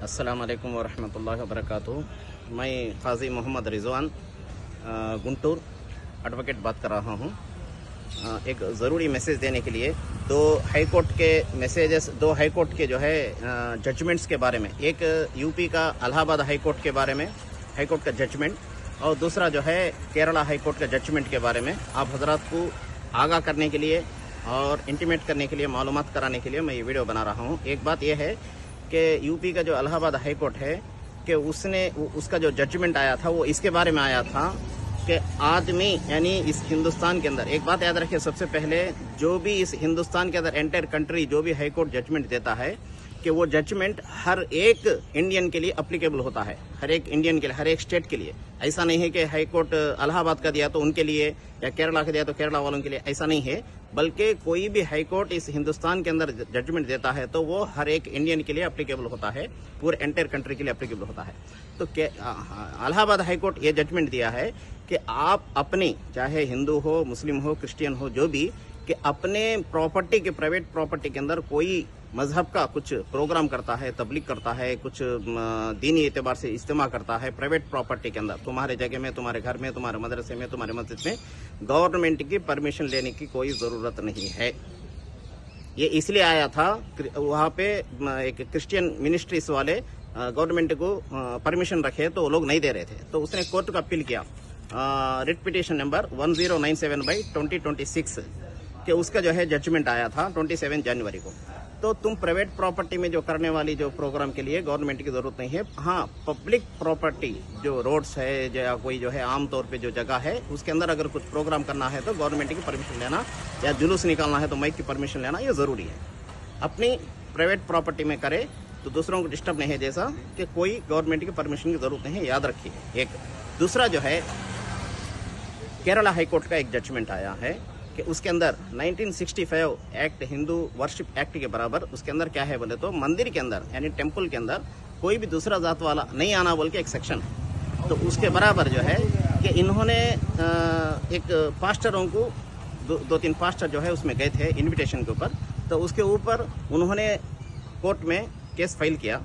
अस्सलाम वालेकुम वरहमतुल्लाहि वबरकातुहू। मैं काजी मोहम्मद रिजवान गुंटूर एडवोकेट बात कर रहा हूँ। एक ज़रूरी मैसेज देने के लिए दो हाई कोर्ट के मैसेजेस, दो हाई कोर्ट के जो है जजमेंट्स के बारे में, एक यूपी का इलाहाबाद हाई कोर्ट के बारे में हाई कोर्ट का जजमेंट, और दूसरा जो है केरला हाई कोर्ट का जजमेंट के बारे में आप हजरात को आगाह करने के लिए और इंटीमेट करने के लिए, मालूमात कराने के लिए मैं ये वीडियो बना रहा हूँ। एक बात यह है कि यूपी का जो इलाहाबाद हाई कोर्ट है कि उसका जो जजमेंट आया था वो इसके बारे में आया था कि आदमी यानी इस हिंदुस्तान के अंदर, एक बात याद रखिए, सबसे पहले जो भी इस हिंदुस्तान के अंदर एंटायर कंट्री जो भी हाई कोर्ट जजमेंट देता है कि वो जजमेंट हर एक इंडियन के लिए अप्लीकेबल होता है, हर एक इंडियन के लिए, हर एक स्टेट के लिए। ऐसा नहीं है कि हाई कोर्ट इलाहाबाद का दिया तो उनके लिए या केरला का दिया तो केरला वालों के लिए, ऐसा नहीं है। बल्कि कोई भी हाई कोर्ट इस हिंदुस्तान के अंदर जजमेंट देता है तो वो हर एक इंडियन के लिए अप्लीकेबल होता है, पूरे एंटायर कंट्री के लिए अप्लीकेबल होता है। तो इलाहाबाद हाई कोर्ट ये जजमेंट दिया है कि आप अपनी, चाहे हिंदू हो, मुस्लिम हो, क्रिश्चियन हो, जो भी, कि अपने प्रॉपर्टी के, प्राइवेट प्रॉपर्टी के अंदर कोई मजहब का कुछ प्रोग्राम करता है, तबलीग करता है, कुछ दीनी एतबार से इज्तिमा करता है प्राइवेट प्रॉपर्टी के अंदर, तुम्हारे जगह में, तुम्हारे घर में, तुम्हारे मदरसे में, तुम्हारे मस्जिद में, गवर्नमेंट की परमिशन लेने की कोई ज़रूरत नहीं है। ये इसलिए आया था, वहाँ पे एक क्रिश्चियन मिनिस्ट्रीज वाले गवर्नमेंट को परमिशन रखे तो वो लोग नहीं दे रहे थे, तो उसने कोर्ट को अपील किया, रिट पिटीशन नंबर 1097/2026 कि उसका जो है जजमेंट आया था 27 जनवरी को। तो तुम प्राइवेट प्रॉपर्टी में जो करने वाली जो प्रोग्राम के लिए गवर्नमेंट की जरूरत नहीं है। हाँ, पब्लिक प्रॉपर्टी जो रोड्स है या कोई जो है आम तौर पे जो जगह है उसके अंदर अगर कुछ प्रोग्राम करना है तो गवर्नमेंट की परमिशन लेना, या जुलूस निकालना है तो माइक की परमिशन लेना, ये ज़रूरी है। अपनी प्राइवेट प्रॉपर्टी में करे तो दूसरों को डिस्टर्ब नहीं है, जैसा कि कोई गवर्नमेंट की परमिशन की जरूरत नहीं है, याद रखिए। एक दूसरा जो है केरला हाई कोर्ट का एक जजमेंट आया है कि उसके अंदर 1965 एक्ट, हिंदू वर्शिप एक्ट के बराबर, उसके अंदर क्या है बोले तो मंदिर के अंदर यानी टेम्पल के अंदर कोई भी दूसरा जात वाला नहीं आना बोल के एक सेक्शन है। तो उसके बराबर जो है कि इन्होंने एक पास्टरों को, दो तीन पास्टर जो है उसमें गए थे इनविटेशन के ऊपर, तो उसके ऊपर उन्होंने कोर्ट में केस फाइल किया।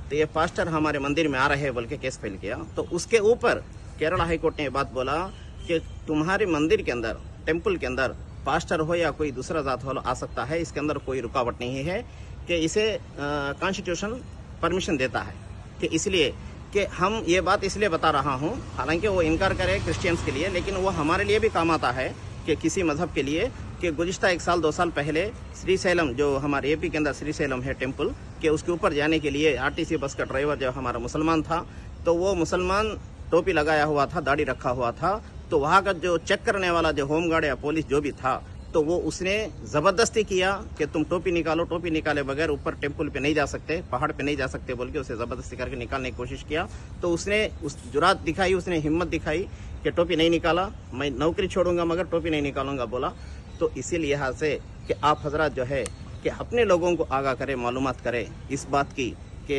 तो ये पास्टर हमारे मंदिर में आ रहे हैं बोल के केस फाइल किया। तो उसके ऊपर केरला हाई कोर्ट ने ये बात बोला कि तुम्हारे मंदिर के अंदर, टेम्पल के अंदर पास्टर हो या कोई दूसरा जात वाला आ सकता है, इसके अंदर कोई रुकावट नहीं है, कि इसे कॉन्स्टिट्यूशन परमिशन देता है। कि इसलिए कि हम ये बात इसलिए बता रहा हूँ, हालांकि वो इनकार करे क्रिश्चियंस के लिए, लेकिन वो हमारे लिए भी काम आता है कि किसी मजहब के लिए, कि गुज़िश्ता 1 साल 2 साल पहले श्रीशैलम, जो हमारे एपी के अंदर श्रीशैलम है टेम्पल, के उसके ऊपर जाने के लिए आरटीसी बस का ड्राइवर जो हमारा मुसलमान था, तो वो मुसलमान टोपी लगाया हुआ था, दाढ़ी रखा हुआ था, तो वहाँ का जो चेक करने वाला जो होम गार्ड या पुलिस जो भी था, तो वो उसने ज़बरदस्ती किया कि तुम टोपी निकालो, टोपी निकाले बगैर ऊपर टेम्पल पे नहीं जा सकते, पहाड़ पे नहीं जा सकते बोल के उसे ज़बरदस्ती करके निकालने की कोशिश किया। तो उसने उस जुरात दिखाई, उसने हिम्मत दिखाई कि टोपी नहीं निकाला, मैं नौकरी छोड़ूंगा मगर टोपी नहीं निकालूंगा बोला। तो इसीलिए यहाँ से कि आप हजरात जो है कि अपने लोगों को आगाह करें, मालूमात करें इस बात की कि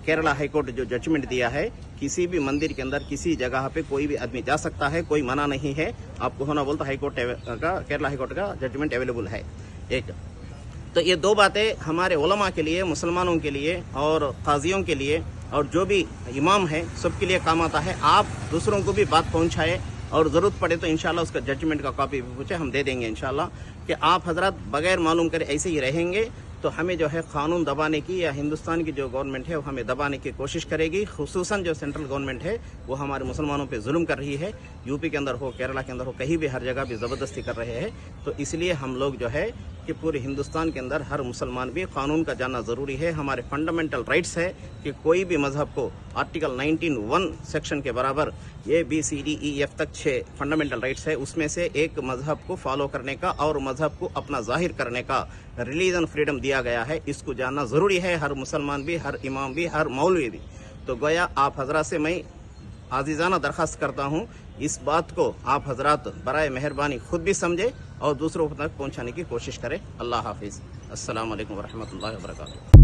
केरला हाई कोर्ट जो जजमेंट दिया है, किसी भी मंदिर के अंदर किसी जगह पे कोई भी आदमी जा सकता है, कोई मना नहीं है। आपको होना बोलता हाई कोर्ट का, केरला हाई कोर्ट का जजमेंट अवेलेबल है। एक तो ये दो बातें हमारे उलमा के लिए, मुसलमानों के लिए और काजियों के लिए और जो भी इमाम है सबके लिए काम आता है। आप दूसरों को भी बात पहुंचाए और ज़रूरत पड़े तो इंशाल्लाह उसका जजमेंट का कॉपी भी पूछे, हम दे देंगे इंशाल्लाह। कि आप हजरत बगैर मालूम करे ऐसे ही रहेंगे तो हमें जो है कानून दबाने की, या हिंदुस्तान की जो गवर्नमेंट है वो हमें दबाने की कोशिश करेगी। खुसूसन जो सेंट्रल गवर्नमेंट है वो हमारे मुसलमानों पे जुल्म कर रही है, यूपी के अंदर हो, केरला के अंदर हो, कहीं भी, हर जगह भी ज़बरदस्ती कर रहे हैं। तो इसलिए हम लोग जो है कि पूरे हिंदुस्तान के अंदर हर मुसलमान भी कानून का जानना ज़रूरी है। हमारे फंडामेंटल राइट्स है कि कोई भी मजहब को आर्टिकल 19(1) सेक्शन के बराबर ABCDEF तक 6 फंडामेंटल राइट्स है, उसमें से एक मजहब को फॉलो करने का और मजहब को अपना जाहिर करने का रिलीजन फ्रीडम दिया गया है। इसको जानना ज़रूरी है, हर मुसलमान भी, हर इमाम भी, हर मौलवी भी। तो गोया आप हजरात से मैं आजीज़ाना दरख्वास्त करता हूँ, इस बात को आप हजरात बराए मेहरबानी खुद भी समझे और दूसरों तक पहुँचाने की कोशिश करें। अल्लाह हाफिज़। अस्सलाम वालेकुम वरहमतुल्लाहि वबरकातुहू।